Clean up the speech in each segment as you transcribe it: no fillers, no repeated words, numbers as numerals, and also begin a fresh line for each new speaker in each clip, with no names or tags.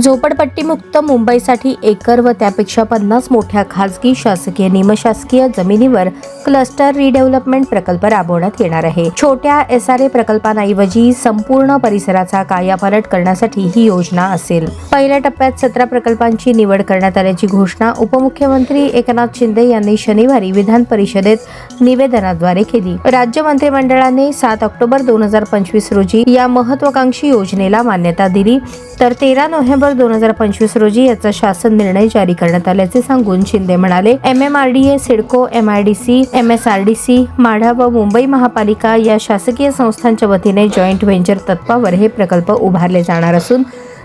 झोपडपट्टीमुक्त मुंबईसाठी एकर व त्यापेक्षा 50 मोठ्या खासगी शासकीय निमशासकीय जमिनीवर क्लस्टर रिडेव्हलपमेंट प्रकल्प राबवण्यात येणार आहे. छोट्या SRA प्रकल्पांऐवजी संपूर्ण परिसराचा कायापालट करण्यासाठी ही योजना असेल. पहिल्या टप्प्यात 17 प्रकल्पांची निवड करण्यात आल्याची घोषणा उपमुख्यमंत्री एकनाथ शिंदे यांनी शनिवारी विधान परिषदेत निवेदनाद्वारे केली. राज्य मंत्रिमंडळाने 7 ऑक्टोबर 2025 रोजी या महत्त्वाकांक्षी योजनेला मान्यता दिली, तर 13 नोव्हेंबर 2025 रोजी याचा शासन निर्णय जारी करण्यात आल्याचे सांगून शिंदे म्हणाले, MMRDA, CIDCO, MIDC, MSRDC, Madha व मुंबई महापालिका या शासकीय संस्थांच्या वतीने जॉईंट व्हेंचर तत्वावर हे प्रकल्प उभारले जाणार असून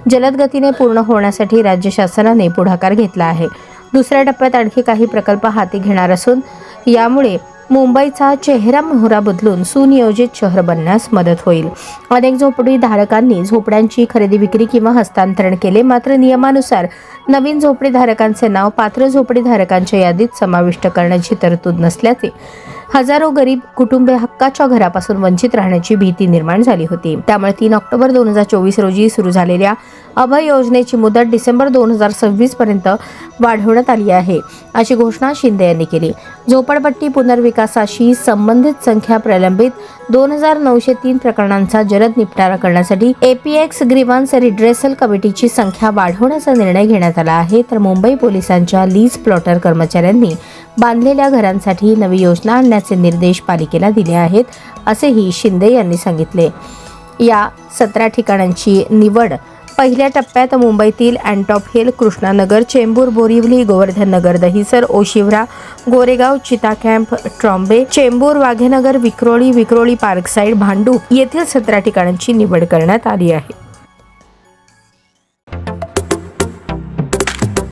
जलद गतीने पूर्ण होण्यासाठी राज्य शासनाने पुढाकार घेतला आहे. दुसऱ्या टप्प्यात आणखी काही प्रकल्प हाती घेणार असून यामुळे मुंबईचा चेहरा मोहरा बदलून सुनियोजित शहर बनण्यास मदत होईल. अनेक झोपडी धारकांनी झोपड्यांची खरेदी विक्री किंवा हस्तांतरण केले, मात्र नियमानुसार नवीन झोपडी धारकांचे नाव पात्र झोपडी धारकांच्या यादीत समाविष्ट करण्याची तरतूद नसल्याचे हजारो गरीब कुटुंबे हक्काच्या घरापासून वंचित राहण्याची भीती निर्माण झाली होती. त्यामुळे 3 ऑक्टोबर 2024 रोजी सुरू झालेल्या अभय योजनेची मुदत डिसेंबर 2026 पर्यंत वाढवण्यात आली आहे, अशी घोषणा शिंदे यांनी केली. झोपडपट्टी पुनर्विकासाशी संबंधित संख्या प्रलंबित 2903 प्रकरणांचा जलद निपटारा करण्यासाठी APX ग्रीव्हन्स रिड्रेसल कमिटीची संख्या वाढवण्याचा निर्णय घेण्यात आला आहे. तर मुंबई पोलिसांच्या लीज प्लॉटर कर्मचाऱ्यांनी बांधलेल्या घरांसाठी नवी योजना आणण्याचे निर्देश पालिकेला दिले आहेत, असेही शिंदे यांनी सांगितले. या 17 ठिकाणांची निवड पहिल्या टप्प्यात मुंबईतील अँटॉप हिल, कृष्णानगर, चेंबूर, बोरिवली, गोवर्धन नगर, दहिसर, ओशिवरा, गोरेगाव, चिता कॅम्प, ट्रॉम्बे, चेंबूर, वाघेनगर, विक्रोळी पार्कसाईड, भांडूप येथील 17 ठिकाणांची निवड करण्यात आली आहे.